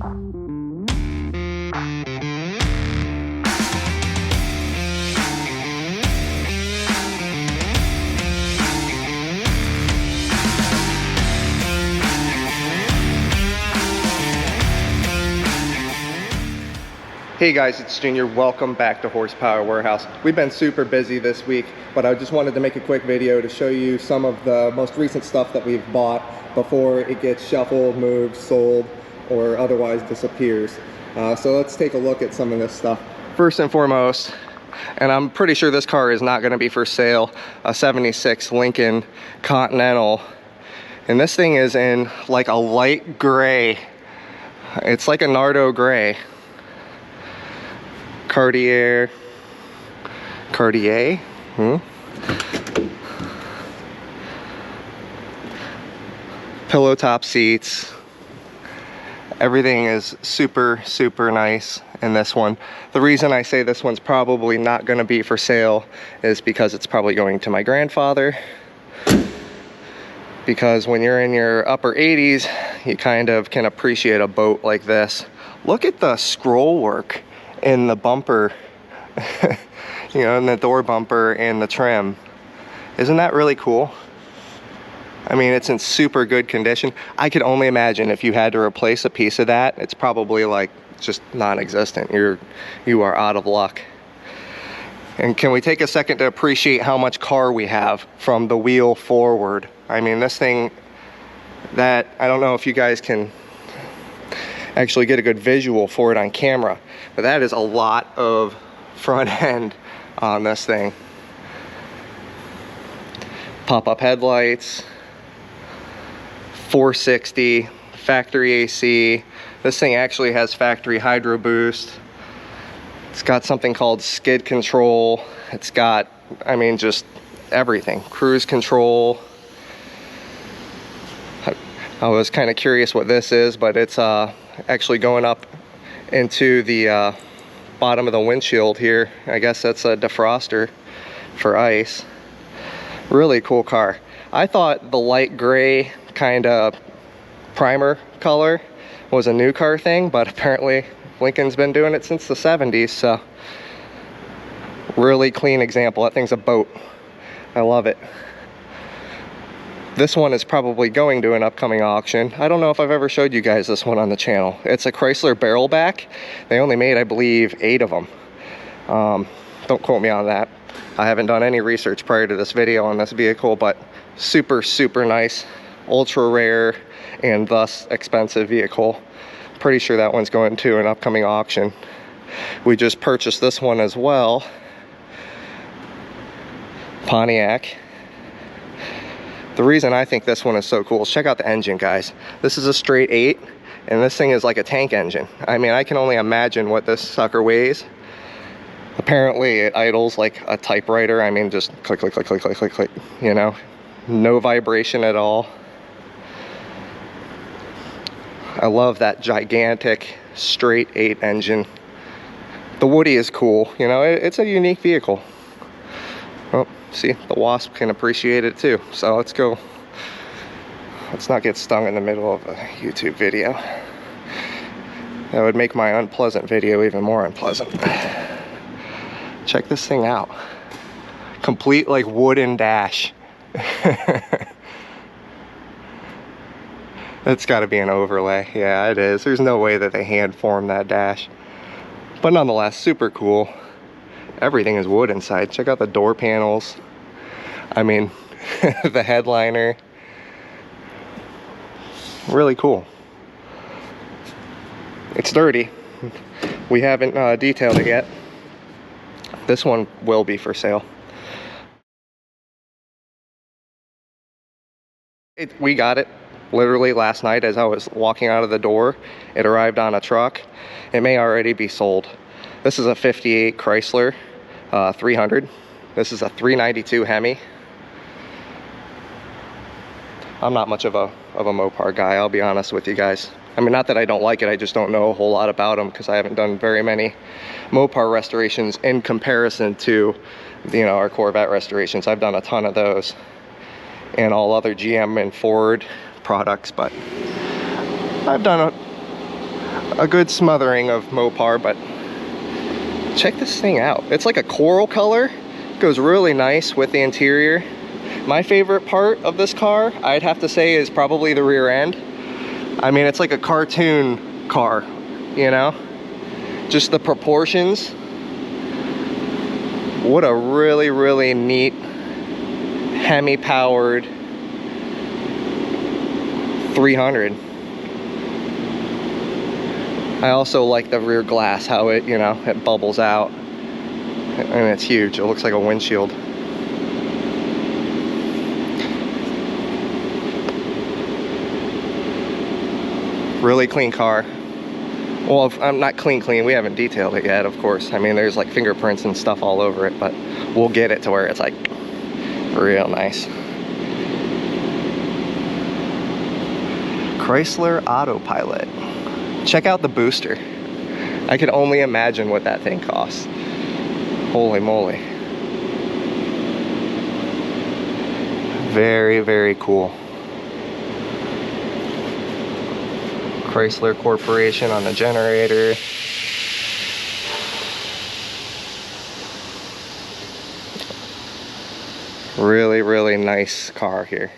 Hey guys, it's Junior. Welcome back to Horsepower Warehouse. We've been super busy this week, but I just wanted to make a quick video to show you some of the most recent stuff that we've bought before it gets shuffled, moved, sold, or otherwise disappears. So let's take a look at some of this stuff. First and foremost, and I'm pretty sure this car is not going to be for sale, a 76 Lincoln Continental. And this thing is in like a light gray. It's like a Nardo gray. Cartier, pillow top seats. Everything is super nice in this one. The reason I say this one's probably not going to be for sale is because it's probably going to my grandfather. Because when you're in your upper 80s, you kind of can appreciate a boat like this. Look at the scroll work in the bumper, you know, in the door bumper and the trim. Isn't that really cool? I mean, it's in super good condition. I could only imagine if you had to replace a piece of that, it's probably like just non-existent. You are out of luck. And can we take a second to appreciate how much car we have from the wheel forward? I mean, this thing, that, I don't know if you guys can actually get a good visual for it on camera, but that is a lot of front end on this thing. Pop-up headlights, 460, factory AC. This thing actually has factory hydro boost. It's got something called skid control. It's got, I mean, just everything. Cruise control. I was kind of curious what this is, but it's actually going up into the bottom of the windshield here. I guess that's a defroster for ice. Really cool car. I thought the light gray kind of primer color was a new car thing, but apparently Lincoln's been doing it since the 70s, so really clean example. That thing's a boat. I love it. This one is probably going to an upcoming auction. I don't know if I've ever showed you guys this one on the channel. It's a Chrysler Barrelback. They only made, I believe, 8 of them. Don't quote me on that. I haven't done any research prior to this video on this vehicle, but super nice, ultra rare, and thus expensive vehicle. Pretty sure that one's going to an upcoming auction. We just purchased this one as well. Pontiac. The reason I think this one is so cool is check out the engine, guys. This is a straight 8, and this thing is like a tank engine. I mean, I can only imagine what this sucker weighs. Apparently it idles like a typewriter. I mean, just click, you know, no vibration at all. I love that gigantic straight 8 engine. The Woodie is cool, you know, it's a unique vehicle. Oh, see, the Wasp can appreciate it too. So let's go. Let's not get stung in the middle of a YouTube video. That would make my unpleasant video even more unpleasant. Check this thing out. Complete like wooden dash. It's got to be an overlay. Yeah, it is. There's no way that they hand formed that dash. But nonetheless, super cool. Everything is wood inside. Check out the door panels. I mean, the headliner. Really cool. It's dirty. We haven't detailed it yet. This one will be for sale. We got it literally last night as I was walking out of the door. It arrived on a truck. It may already be sold. This is a 58 Chrysler 300. This is a 392 Hemi. I'm not much of a Mopar guy, I'll be honest with you guys. I mean, not that I don't like it, I just don't know a whole lot about them because I haven't done very many Mopar restorations in comparison to, you know, our Corvette restorations. I've done a ton of those and all other GM and Ford products, but I've done a good smothering of Mopar, but check this thing out. It's like a coral color. Goes really nice with the interior. My favorite part of this car, I'd have to say, is probably the rear end. I mean, it's like a cartoon car, you know? Just the proportions. What a really, really neat Hemi powered 300. I also like the rear glass, how it, you know, it bubbles out. And it's huge. It looks like a windshield. Really clean car. Well, I'm not clean, we haven't detailed it yet, of course. I mean, there's like fingerprints and stuff all over it, but we'll get it to where it's like real nice. Chrysler Autopilot. Check out the booster. I can only imagine what that thing costs. Holy moly. Very, very cool. Chrysler Corporation on the generator. Really, really nice car here.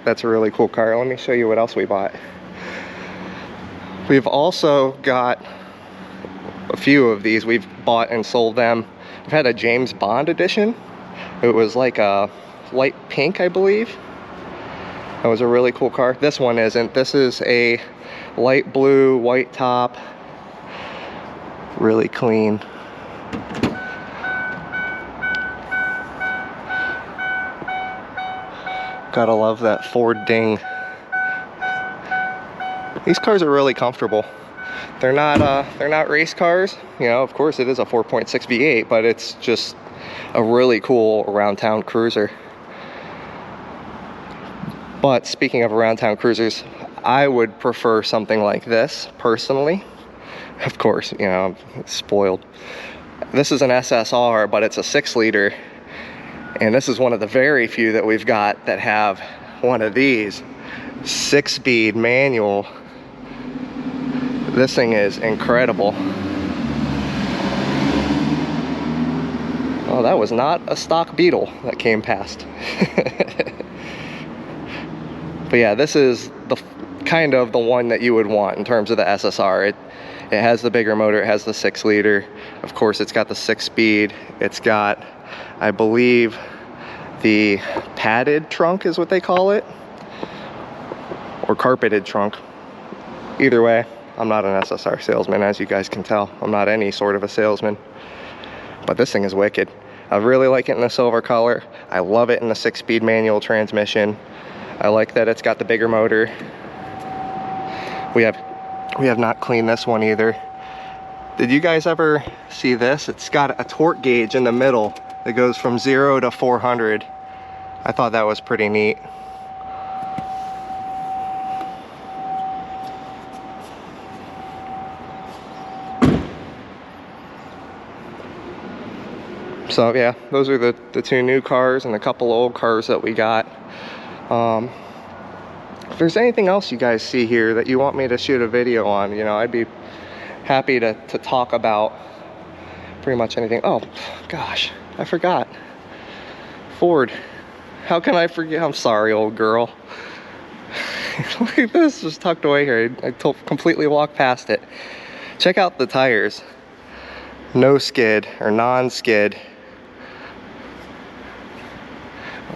That's a really cool car. Let me show you what else we bought. We've also got a few of these. We've bought and sold them. We've had a James Bond edition. It was like a light pink, I believe. That was a really cool car. This one isn't. This is a light blue, white top. Really clean. Gotta love that Ford ding. These cars are really comfortable. They're not race cars. You know, of course it is a 4.6 V8, but it's just a really cool around town cruiser. But speaking of around town cruisers, I would prefer something like this personally. Of course, you know, I'm spoiled. This is an SSR, but it's a 6-liter. And this is one of the very few that we've got that have one of these 6-speed manual. This thing is incredible. Oh, that was not a stock Beetle that came past. But yeah, this is the kind of the one that you would want in terms of the SSR. It has the bigger motor, it has the 6-liter. Of course, it's got the 6-speed. It's got, I believe, the padded trunk is what they call it, or carpeted trunk. Either way, I'm not an SSR salesman, as you guys can tell. I'm not any sort of a salesman, but this thing is wicked. I really like it in the silver color. I love it in the 6-speed manual transmission. I like that it's got the bigger motor. We have not cleaned this one either. Did you guys ever see this? It's got a torque gauge in the middle that goes from 0 to 400. I thought that was pretty neat. So yeah, those are the two new cars and a couple old cars that we got. If there's anything else you guys see here that you want me to shoot a video on, you know, I'd be happy to talk about pretty much anything. Oh gosh, I forgot. Ford. How can I forget? I'm sorry, old girl. Look at this, just tucked away here. I completely walked past it. Check out the tires. No skid or non-skid.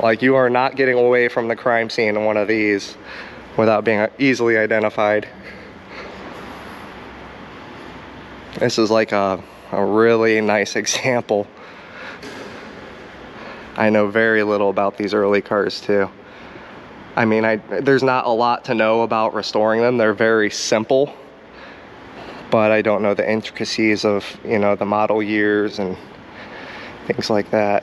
Like, you are not getting away from the crime scene in one of these without being easily identified. This is like a really nice example. I know very little about these early cars too. I mean, there's not a lot to know about restoring them. They're very simple. but I don't know the intricacies of, you know, the model years and things like that.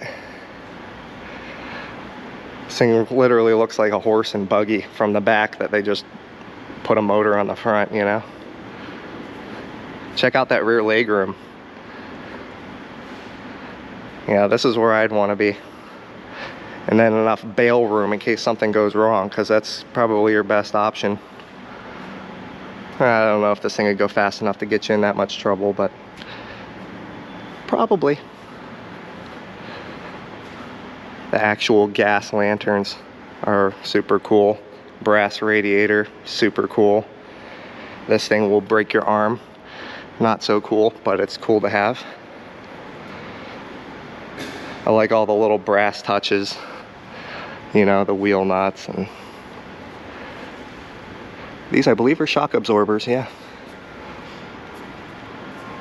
This thing literally looks like a horse and buggy from the back that they just put a motor on the front, you know. Check out that rear legroom. Yeah, this is where I'd want to be. And then enough bail room in case something goes wrong, because that's probably your best option. I don't know if this thing would go fast enough to get you in that much trouble, but probably. The actual gas lanterns are super cool. Brass radiator, super cool. This thing will break your arm. Not so cool, but it's cool to have. I like all the little brass touches. You know, the wheel nuts, and these I believe are shock absorbers, yeah.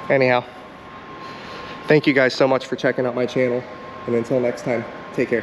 Anyhow, thank you guys so much for checking out my channel, and until next time, take care.